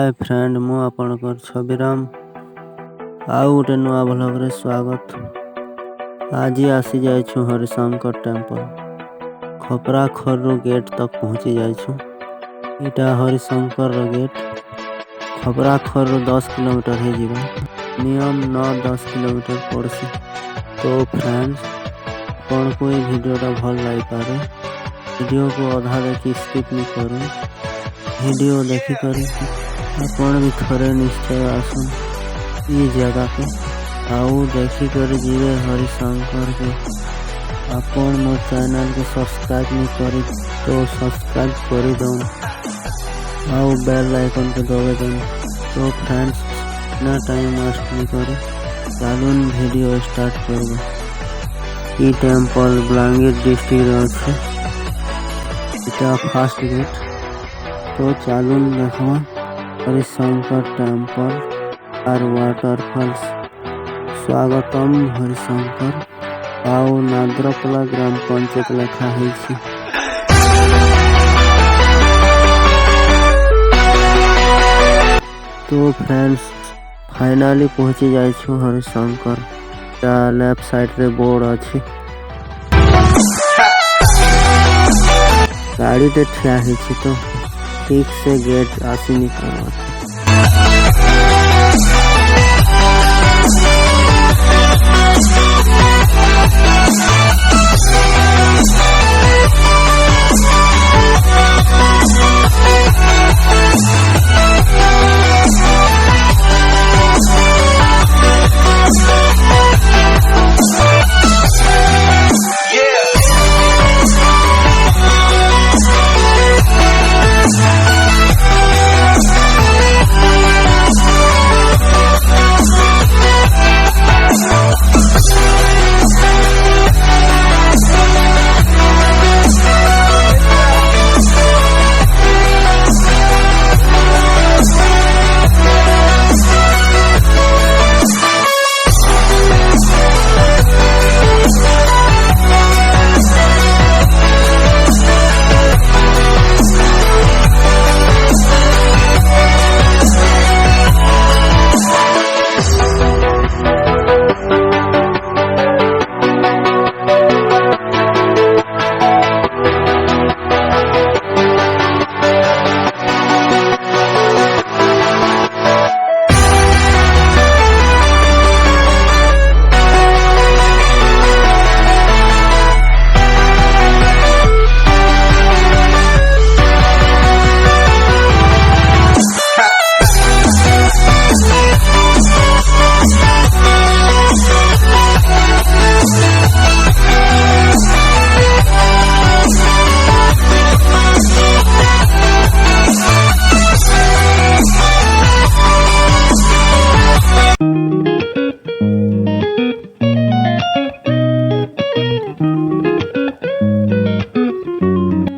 Hi friend मु आपनकर छबिराम आउ गोटे नुआ भ्लॉग स्वागत। आज आसी जाइछु हरिशंकर टेम्पल खपराखोल गेट तक पहुँची जाइछु। इटा हरिशंकर गेट खपराखोल 10 किलोमीटर है जीवा नियम 9-10 किलोमीटर पड़सी। तो फ्रेंड्स कौन कोई वीडियोटा भल लग पारे वीडियो को अधा देखी स्किप नहीं करूँ। वीडियो देखी कर आपण भी थरे निश्चय आसुन ये जगह के आउ देखी कर जीवे हरिशंकर के। आपण मो चैनल के सब्सक्राइब नहीं करी तो सब्सक्राइब कर दो आउ बेल आइकन के दबे दो। तो फ्रेंड्स इतना टाइम वेस्ट नहीं करे चालून वीडियो स्टार्ट करबो। ई टेम्पल बलांगीर डिस्ट्रिक्ट अच्छे इटा फास्ट गेट। तो चालून देखवा हरिशंकर टेम्पल और वाटरफॉल्स। स्वागतम हरिशंकर आउ नाद्रपला ग्राम पंचायत लेखा है। तो फ्रेंड्स फाइनली पहुंची जाइछु हरिशंकर। लेफ्ट साइड रे बोर्ड अच्छी गाड़ी ते ठिया है तो ठीक से गेट आसी नहीं करवा।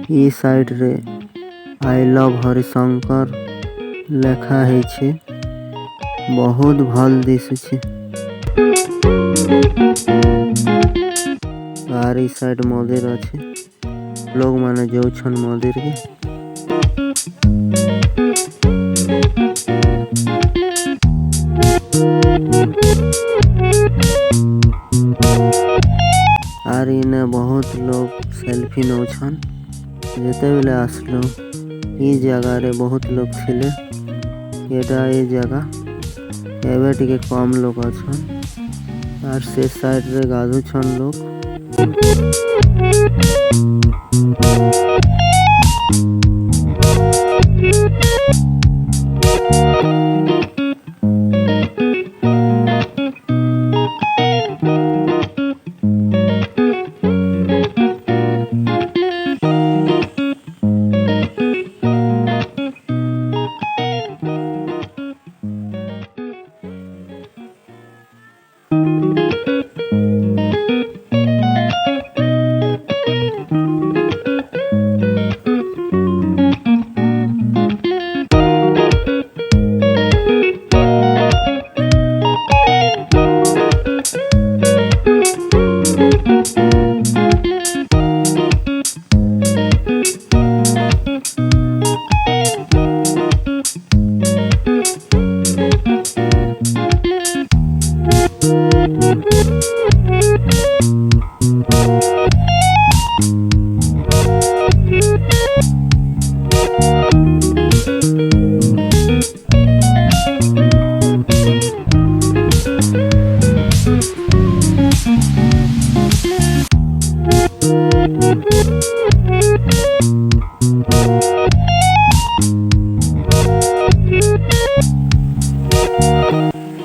ई साइड रे आई लव हरिशंकर लेखा है छे बहुत भल दिशुछे। आर ई साइड मंदिर अच्छे लोग माने जाउछन मंदिर के। आर इने बहुत लोग सेल्फी नौछन जेते बेले आसलो ई जगह रे बहुत लोग थिले। एटा ए जगह एबे टिके कम लोग अछन आर से साइड रे गाधु छन लोग।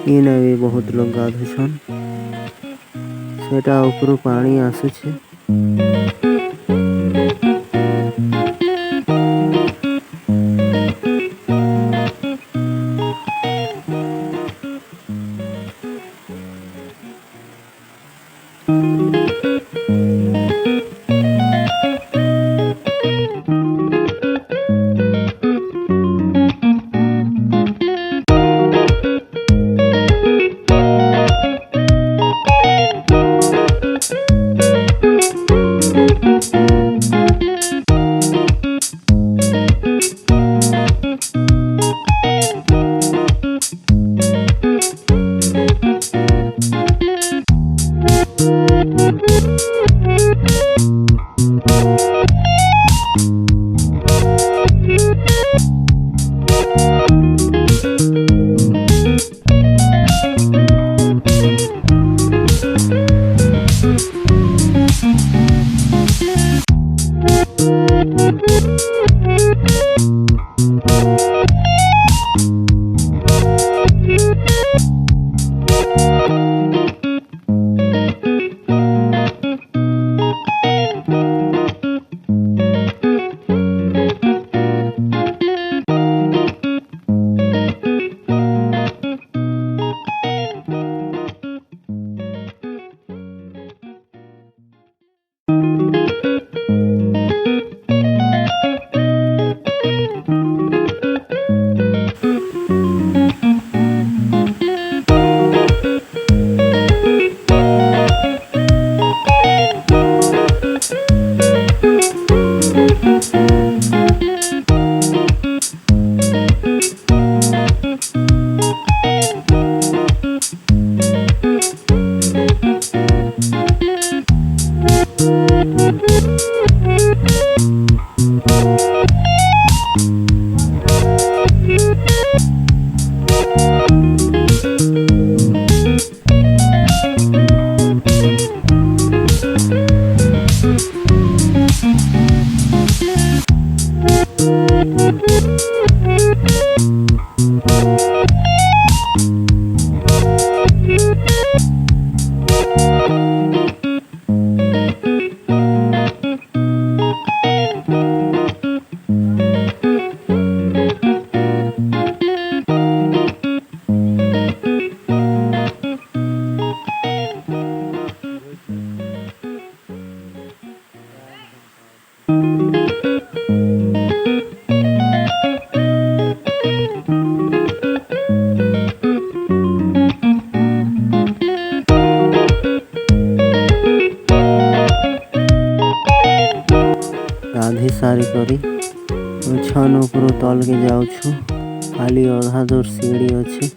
इने भी बहुत लोग गाधुछन। सेटा उपरू पानी आसुछे। गाधी सारी करी छन उपरू तल के जाऊछु। खाली अधा दूर सीढ़ी अच्छी।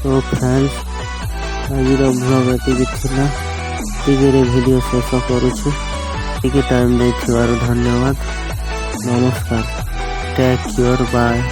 तो फ्रेंड्स आज ब्लॉग एतिकी थिला टिके वीडियो शेष करुछु टिके टाइम देथिबार धन्यवाद नमस्कार टेक केयर बाय।